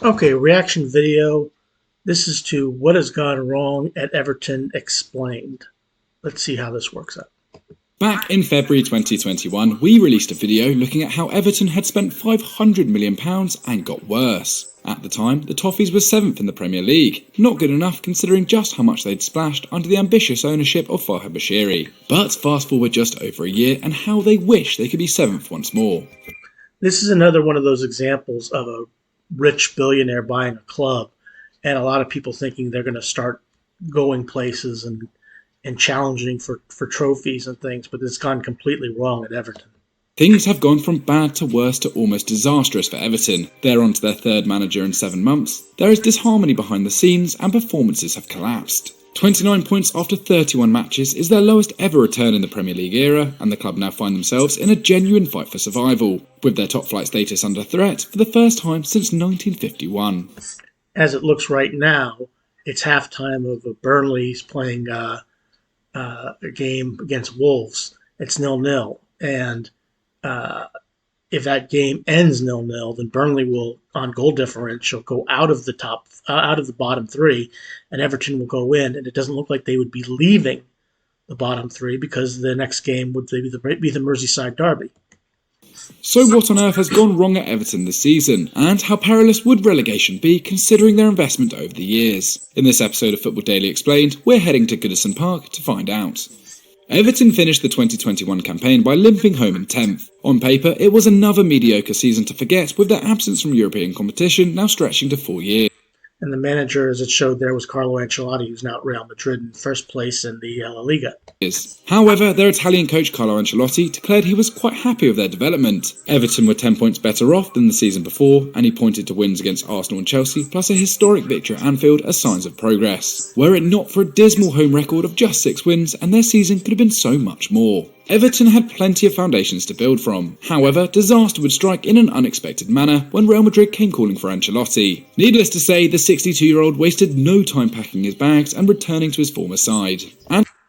Okay, reaction video. This is to What Has Gone Wrong at Everton Explained. Let's see how this works out. Back in February 2021, we released a video looking at how Everton had spent £500 million and got worse. At the time, the Toffees were 7th in the Premier League. Not good enough considering just how much they'd splashed under the ambitious ownership of Farhad Bashiri. But fast forward just over a year and how they wish they could be 7th once more. This is another one of those examples of a rich billionaire buying a club and a lot of people thinking they're going to start going places and challenging for trophies and things, but it's gone completely wrong at Everton. Things have gone from bad to worse to almost disastrous for Everton. They're on to their third manager in 7 months. There is disharmony behind the scenes and performances have collapsed. 29 points after 31 matches is their lowest ever return in the Premier League era, and the club now find themselves in a genuine fight for survival, with their top flight status under threat for the first time since 1951. As it looks right now, it's halftime of Burnley's playing a game against Wolves. It's 0-0, and if that game ends 0-0, then Burnley will, on goal differential, go out of the bottom three, and Everton will go in. And it doesn't look like they would be leaving the bottom three because the next game would be the Merseyside derby. So what on earth has gone wrong at Everton this season, and how perilous would relegation be considering their investment over the years? In this episode of Football Daily Explained, we're heading to Goodison Park to find out. Everton finished the 2021 campaign by limping home in 10th. On paper, it was another mediocre season to forget, with their absence from European competition now stretching to 4 years. And the manager, as it showed there, was Carlo Ancelotti, who's now at Real Madrid in first place in the La Liga. However, their Italian coach Carlo Ancelotti declared he was quite happy with their development. Everton were 10 points better off than the season before, and he pointed to wins against Arsenal and Chelsea, plus a historic victory at Anfield as signs of progress. Were it not for a dismal home record of just 6 wins, and their season could have been so much more. Everton had plenty of foundations to build from. However, disaster would strike in an unexpected manner when Real Madrid came calling for Ancelotti. Needless to say, the 62-year-old wasted no time packing his bags and returning to his former side.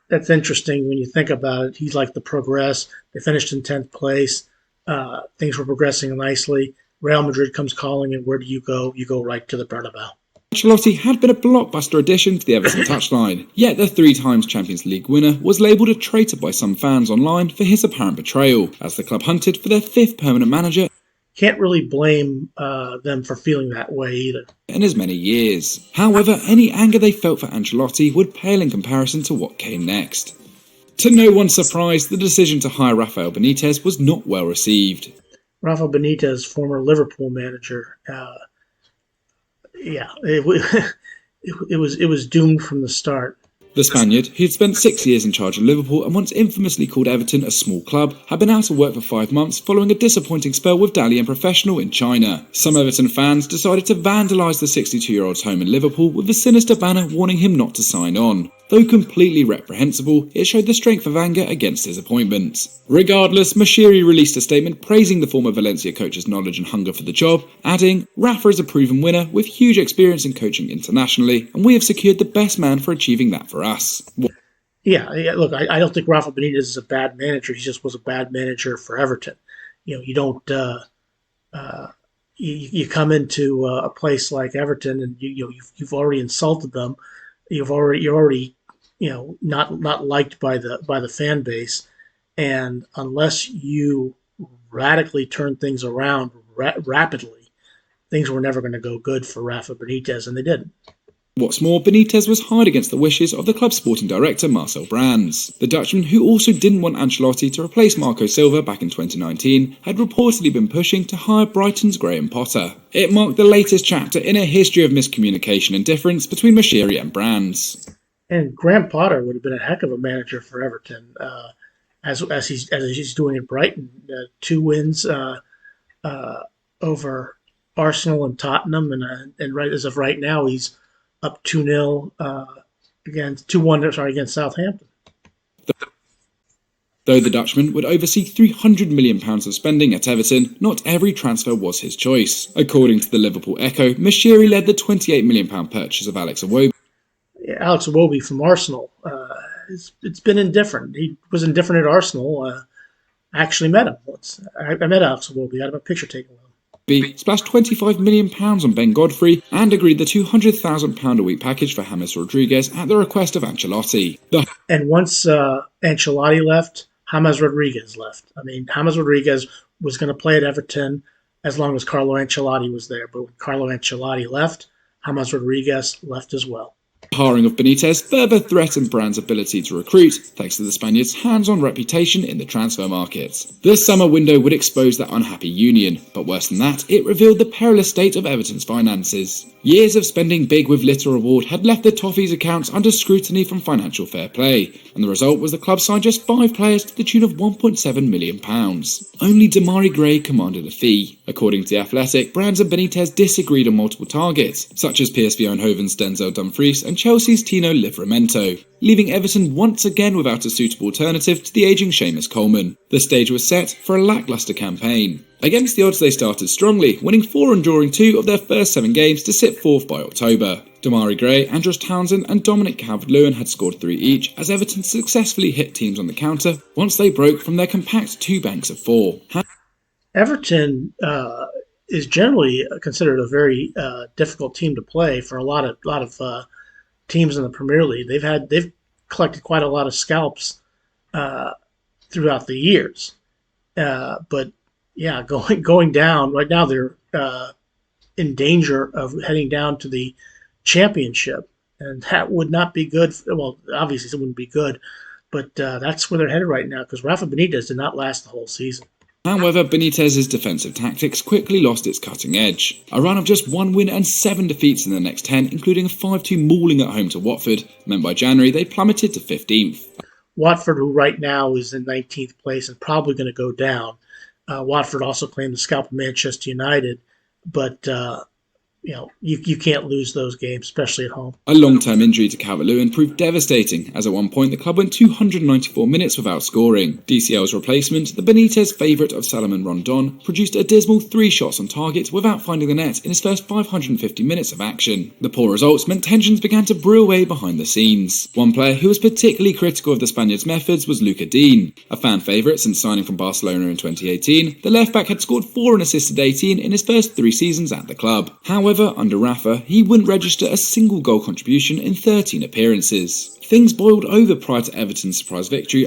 That's interesting when you think about it. He's like the progress. They finished in 10th place. Things were progressing nicely. Real Madrid comes calling, and where do you go? You go right to the Bernabeu. Ancelotti had been a blockbuster addition to the Everton touchline, yet the 3 times Champions League winner was labelled a traitor by some fans online for his apparent betrayal, as the club hunted for their 5th permanent manager. Can't really blame them for feeling that way either. In as many years. However, any anger they felt for Ancelotti would pale in comparison to what came next. To no one's surprise, the decision to hire Rafael Benitez was not well received. Rafa Benitez, former Liverpool manager, it was doomed from the start. The Spaniard, who had spent 6 years in charge of Liverpool and once infamously called Everton a small club, had been out of work for 5 months following a disappointing spell with Dalian Professional in China. Some Everton fans decided to vandalise the 62-year-old's home in Liverpool with a sinister banner warning him not to sign on. Though completely reprehensible, it showed the strength of anger against his appointment. Regardless, Bashiri released a statement praising the former Valencia coach's knowledge and hunger for the job, adding, "Rafa is a proven winner with huge experience in coaching internationally, and we have secured the best man for achieving that for us." Yeah, look, I don't think Rafa Benitez is a bad manager. He just was a bad manager for Everton. You don't you come into a place like Everton and you've already insulted them. You're already not liked by the fan base, and unless you radically turn things around rapidly, things were never going to go good for Rafa Benitez, and they didn't. What's more, Benitez was hired against the wishes of the club's sporting director Marcel Brands. The Dutchman, who also didn't want Ancelotti to replace Marco Silva back in 2019, had reportedly been pushing to hire Brighton's Graham Potter. It marked the latest chapter in a history of miscommunication and difference between Bashiri and Brands. And Graham Potter would have been a heck of a manager for Everton, as he's doing in Brighton. 2 wins over Arsenal and Tottenham, and right as of right now, he's up 2-0 against 2-1 against Southampton. Though the Dutchman would oversee £300 million of spending at Everton, not every transfer was his choice. According to the Liverpool Echo, Bashiri led the £28 million purchase of Alex Iwobi. Alex Iwobi from Arsenal. It's been indifferent. He was indifferent at Arsenal. I actually met him once. I met Alex Iwobi. I had a picture taken with him. splashed £25 million on Ben Godfrey and agreed the £200,000 a week package for James Rodriguez at the request of Ancelotti. And once Ancelotti left, James Rodriguez left. I mean, James Rodriguez was going to play at Everton as long as Carlo Ancelotti was there. But when Carlo Ancelotti left, James Rodriguez left as well. The hiring of Benitez further threatened Brand's ability to recruit, thanks to the Spaniards' hands-on reputation in the transfer market. The summer window would expose that unhappy union, but worse than that, it revealed the perilous state of Everton's finances. Years of spending big with little reward had left the Toffees' accounts under scrutiny from financial fair play, and the result was the club signed just 5 players to the tune of £1.7 million. Only Damari Gray commanded a fee. According to The Athletic, Brands and Benitez disagreed on multiple targets, such as PSV Eindhoven's Denzel Dumfries and Chelsea's Tino Livramento, leaving Everton once again without a suitable alternative to the ageing Seamus Coleman. The stage was set for a lacklustre campaign. Against the odds, they started strongly, winning 4 and drawing 2 of their first 7 games to sit 4th by October. Damari Gray, Andros Townsend and Dominic Calvert-Lewin had scored 3 each as Everton successfully hit teams on the counter once they broke from their compact 2 banks of 4. Everton is generally considered a very difficult team to play for a lot of teams in the Premier League. They've collected quite a lot of scalps throughout the years, but yeah, going down right now, they're in danger of heading down to the Championship, and that would not be good. Well, obviously it wouldn't be good, but that's where they're headed right now because Rafa Benitez did not last the whole season. However, Benitez's defensive tactics quickly lost its cutting edge. A run of just 1 win and 7 defeats in the next 10, including a 5-2 mauling at home to Watford, meant by January they plummeted to 15th. Watford, who right now is in 19th place and probably going to go down. Watford also claimed the scalp of Manchester United, but you can't lose those games, especially at home. A long-term injury to Calvert-Lewin proved devastating, as at one point the club went 294 minutes without scoring. DCL's replacement, the Benitez favourite of Salomon Rondon, produced a dismal 3 shots on target without finding the net in his first 550 minutes of action. The poor results meant tensions began to brew away behind the scenes. One player who was particularly critical of the Spaniards' methods was Luca Dean. A fan favourite since signing from Barcelona in 2018, the left-back had scored 4 and assisted 18 in his first 3 seasons at the club. However, under Rafa, he wouldn't register a single goal contribution in 13 appearances. Things boiled over prior to Everton's surprise victory.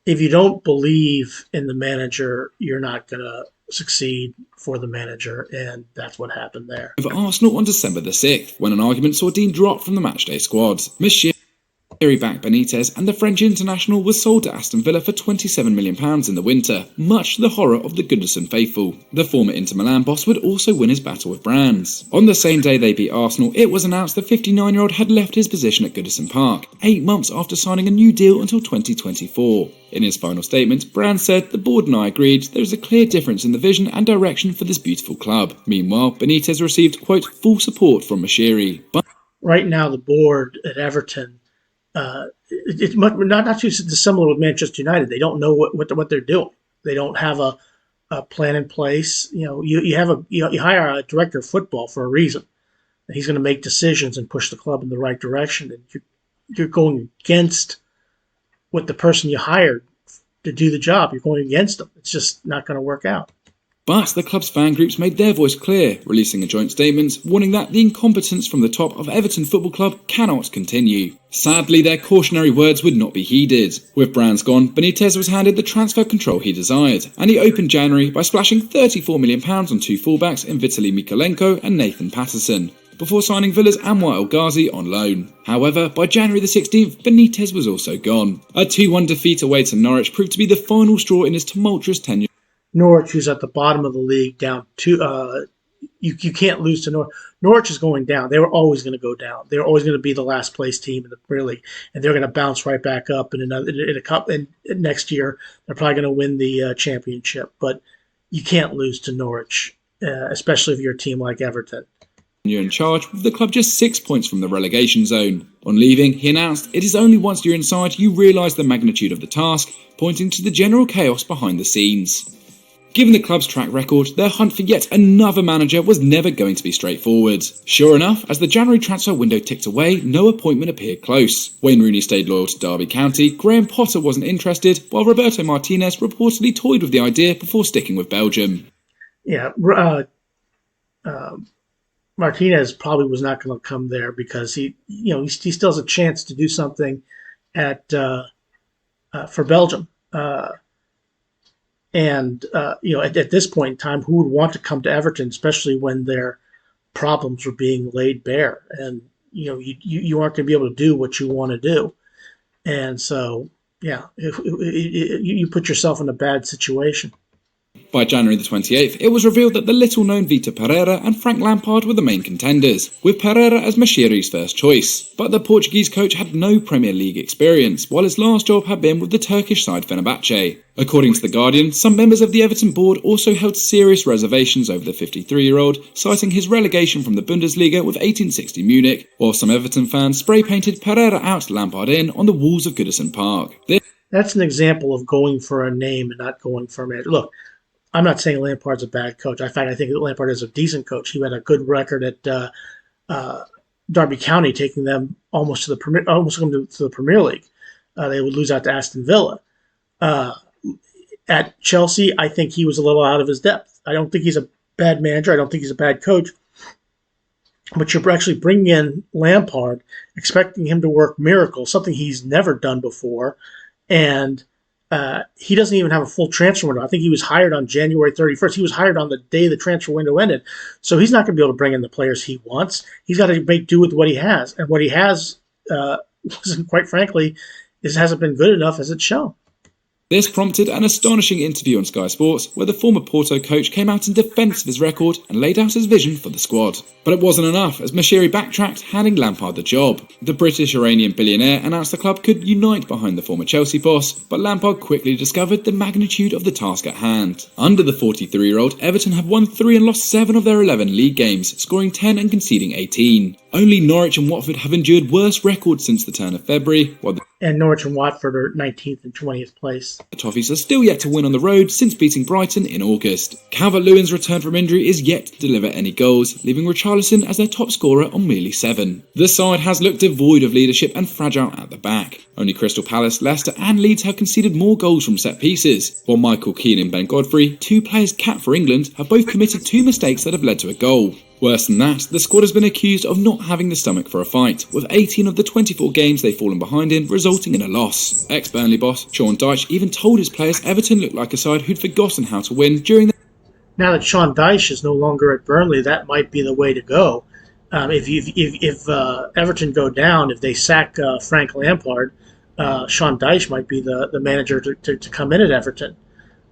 If you don't believe in the manager, you're not going to succeed for the manager, and that's what happened there. Over Arsenal on December the 6th, when an argument saw Dean drop from the matchday squad. Back Benitez and the French international was sold to Aston Villa for £27 million in the winter, much to the horror of the Goodison faithful. The former Inter Milan boss would also win his battle with Brands. On the same day they beat Arsenal, it was announced the 59-year-old had left his position at Goodison Park, 8 months after signing a new deal until 2024. In his final statement, Brands said, "The board and I agreed there is a clear difference in the vision and direction for this beautiful club." Meanwhile, Benitez received, quote, full support from Mashiri. But right now the board at Everton, it's not too dissimilar with Manchester United. They don't know what they're doing. They don't have a plan in place. You hire a director of football for a reason. He's going to make decisions and push the club in the right direction. And you're going against what the person you hired to do the job. You're going against them. It's just not going to work out. But the club's fan groups made their voice clear, releasing a joint statement warning that the incompetence from the top of Everton Football Club cannot continue. Sadly, their cautionary words would not be heeded. With Brands gone, Benitez was handed the transfer control he desired, and he opened January by splashing £34 million on 2 fullbacks in Vitaly Mikolenko and Nathan Patterson, before signing Villa's Anwar El Ghazi on loan. However, by January the 16th, Benitez was also gone. A 2-1 defeat away to Norwich proved to be the final straw in his tumultuous tenure. Norwich, who's at the bottom of the league, down to you can't lose to Norwich. Norwich is going down. They were always going to go down. They were always going to be the last place team in the Premier League, and they're going to bounce right back up in a cup. And next year, they're probably going to win the championship. But you can't lose to Norwich, especially if you're a team like Everton. You're in charge, with the club just 6 points from the relegation zone. On leaving, he announced, "It is only once you're inside you realise the magnitude of the task," pointing to the general chaos behind the scenes. Given the club's track record, their hunt for yet another manager was never going to be straightforward. Sure enough, as the January transfer window ticked away, no appointment appeared close. Wayne Rooney stayed loyal to Derby County, Graham Potter wasn't interested, while Roberto Martinez reportedly toyed with the idea before sticking with Belgium. Yeah, Martinez probably was not going to come there because he still has a chance to do something at for Belgium. At this point in time, who would want to come to Everton, especially when their problems were being laid bare, and you aren't going to be able to do what you want to do, and so yeah, you put yourself in a bad situation. By January the 28th, it was revealed that the little-known Vitor Pereira and Frank Lampard were the main contenders, with Pereira as Mashiri's first choice. But the Portuguese coach had no Premier League experience, while his last job had been with the Turkish side Fenerbahce. According to The Guardian, some members of the Everton board also held serious reservations over the 53-year-old, citing his relegation from the Bundesliga with 1860 Munich, while some Everton fans spray-painted Pereira out, Lampard in on the walls of Goodison Park. That's an example of going for a name and not going for a man. Look, I'm not saying Lampard's a bad coach. In fact, I think that Lampard is a decent coach. He had a good record at Derby County, taking them almost to the Premier League. They would lose out to Aston Villa. At Chelsea, I think he was a little out of his depth. I don't think he's a bad manager. I don't think he's a bad coach. But you're actually bringing in Lampard, expecting him to work miracles, something he's never done before, and he doesn't even have a full transfer window. I think he was hired on January 31st. He was hired on the day the transfer window ended. So he's not going to be able to bring in the players he wants. He's got to make do with what he has. And what he has, quite frankly, hasn't been good enough as it's shown. This prompted an astonishing interview on Sky Sports, where the former Porto coach came out in defence of his record and laid out his vision for the squad. But it wasn't enough, as Mashiri backtracked, handing Lampard the job. The British-Iranian billionaire announced the club could unite behind the former Chelsea boss, but Lampard quickly discovered the magnitude of the task at hand. Under the 43-year-old, Everton have won 3 and lost 7 of their 11 league games, scoring 10 and conceding 18. Only Norwich and Watford have endured worse records since the turn of February, and Norwich and Watford are 19th and 20th place. The Toffees are still yet to win on the road since beating Brighton in August. Calvert-Lewin's return from injury is yet to deliver any goals, leaving Richarlison as their top scorer on merely 7. The side has looked devoid of leadership and fragile at the back. Only Crystal Palace, Leicester and Leeds have conceded more goals from set pieces, while Michael Keane and Ben Godfrey, 2 players capped for England, have both committed 2 mistakes that have led to a goal. Worse than that, the squad has been accused of not having the stomach for a fight, with 18 of the 24 games they've fallen behind in resulting in a loss. Ex-Burnley boss Sean Dyche even told his players Everton looked like a side who'd forgotten how to win during the... Now that Sean Dyche is no longer at Burnley, that might be the way to go. If Everton go down, if they sack Frank Lampard, Sean Dyche might be the manager to come in at Everton.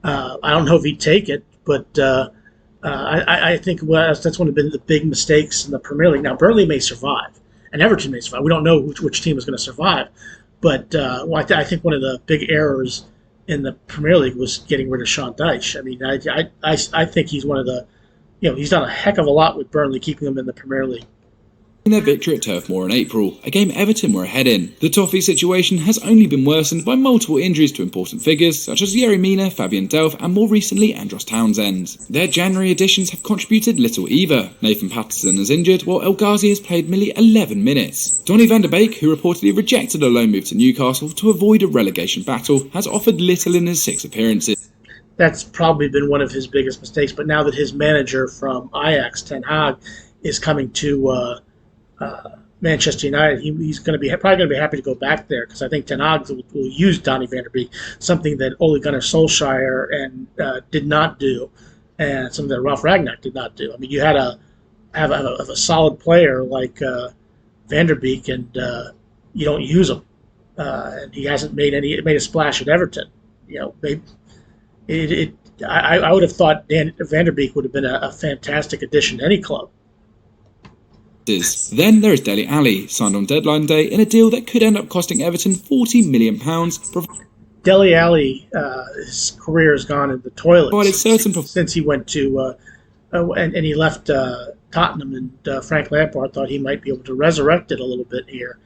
I don't know if he'd take it, but... I think that's one of the big mistakes in the Premier League. Now, Burnley may survive, and Everton may survive. We don't know which team is going to survive. But I think one of the big errors in the Premier League was getting rid of Sean Dyche. I mean, I think he's one of the, he's done a heck of a lot with Burnley, keeping them in the Premier League. Their victory at Turf Moor in April, a game Everton were ahead in. The Toffee situation has only been worsened by multiple injuries to important figures such as Yerry Mina, Fabian Delph and more recently Andros Townsend. Their January additions have contributed little either. Nathan Patterson is injured while El Ghazi has played merely 11 minutes. Donny van der Beek, who reportedly rejected a loan move to Newcastle to avoid a relegation battle, has offered little in his 6 appearances. That's probably been one of his biggest mistakes, but now that his manager from Ajax, Ten Hag, is coming to Manchester United, he's probably going to be happy to go back there, because I think Ten Hag will use Donny van der Beek, something that Ole Gunnar Solskjaer did not do, and something that Ralf Rangnick did not do. I mean, you had have a solid player like van der Beek, and you don't use him, and he hasn't made a splash at Everton. I would have thought van der Beek would have been a fantastic addition to any club. Then there is Dele Alli, signed on deadline day in a deal that could end up costing Everton £40 million. Dele Alli, his career has gone in the toilet since he went to and he left Tottenham, and Frank Lampard thought he might be able to resurrect it a little bit here.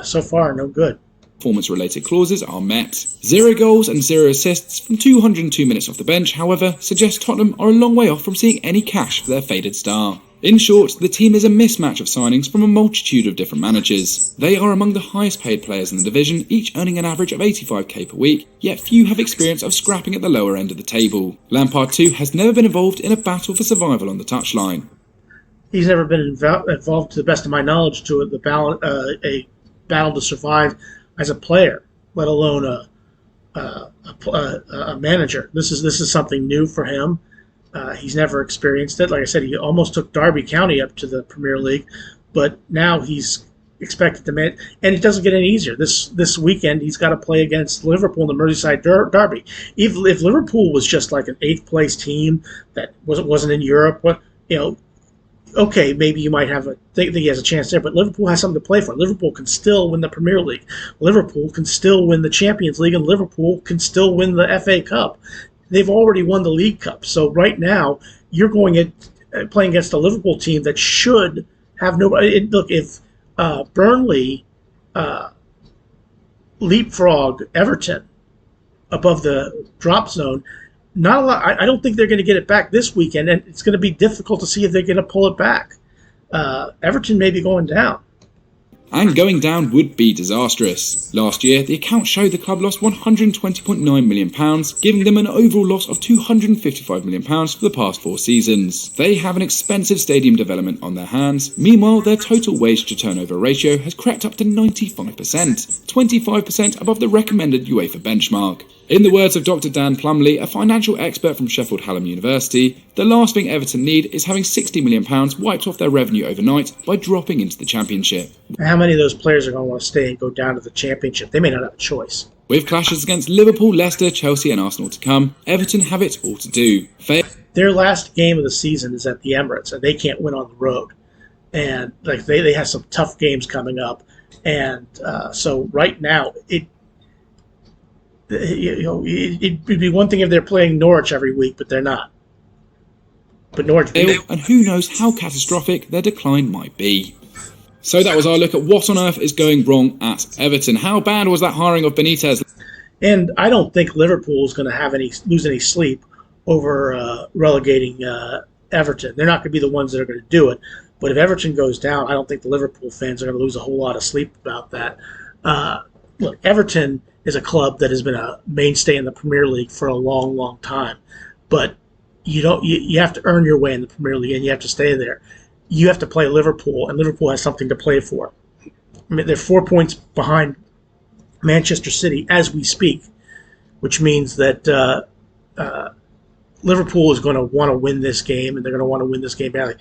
So far, no good. Performance-related clauses are met. 0 goals and 0 assists from 202 minutes off the bench, however, suggests Tottenham are a long way off from seeing any cash for their faded star. In short, the team is a mismatch of signings from a multitude of different managers. They are among the highest paid players in the division, each earning an average of £85k per week, yet few have experience of scrapping at the lower end of the table. Lampard too has never been involved in a battle for survival on the touchline. He's never been involved, to the best of my knowledge, to a battle to survive as a player, let alone a manager. This is something new for him. He's never experienced it. Like I said, he almost took Derby County up to the Premier League, but now he's expected to manage, and it doesn't get any easier. This weekend, he's got to play against Liverpool in the Merseyside Derby. If Liverpool was just like an eighth place team that wasn't in Europe, you know, okay, maybe you might think he has a chance there, but Liverpool has something to play for. Liverpool can still win the Premier League. Liverpool can still win the Champions League, and Liverpool can still win the FA Cup. They've already won the League Cup, so right now you're playing against a Liverpool team that should have no. Look, if Burnley leapfrog Everton above the drop zone, not a lot. I don't think they're going to get it back this weekend, and it's going to be difficult to see if they're going to pull it back. Everton may be going down. And going down would be disastrous. Last year, the accounts showed the club lost £120.9 million, giving them an overall loss of £255 million for the past 4 seasons. They have an expensive stadium development on their hands. Meanwhile, their total wage to turnover ratio has crept up to 95%, 25% above the recommended UEFA benchmark. In the words of Dr. Dan Plumley, a financial expert from Sheffield Hallam University, the last thing Everton need is having £60 million wiped off their revenue overnight by dropping into the Championship. How many of those players are going to want to stay and go down to the Championship? They may not have a choice. With clashes against Liverpool, Leicester, Chelsea and Arsenal to come, Everton have it all to do. Their last game of the season is at the Emirates, and they can't win on the road. And like they have some tough games coming up. And so right now, it'd be one thing if they're playing Norwich every week, but they're not. But Norwich, and who knows how catastrophic their decline might be. So that was our look at what on earth is going wrong at Everton. How bad was that hiring of Benitez? And I don't think Liverpool is going to lose any sleep over relegating Everton. They're not going to be the ones that are going to do it. But if Everton goes down, I don't think the Liverpool fans are going to lose a whole lot of sleep about that. Look, Everton is a club that has been a mainstay in the Premier League for a long, long time. But you have to earn your way in the Premier League, and you have to stay there. You have to play Liverpool, and Liverpool has something to play for. I mean, they're 4 points behind Manchester City as we speak, which means that Liverpool is going to want to win this game, and they're going to want to win this game badly.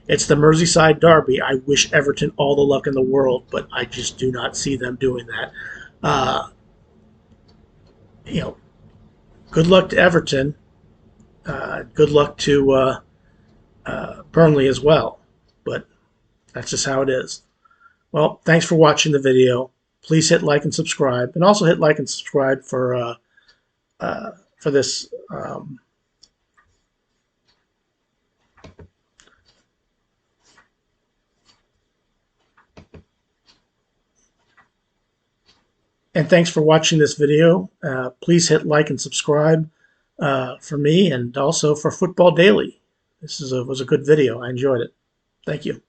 It's the Merseyside Derby. I wish Everton all the luck in the world, but I just do not see them doing that. Good luck to Everton. Good luck to Burnley as well. But that's just how it is. Well, thanks for watching the video. Please hit like and subscribe, and also hit like and subscribe for this. And thanks for watching this video. Please hit like and subscribe for me, and also for Football Daily. This was a good video. I enjoyed it. Thank you.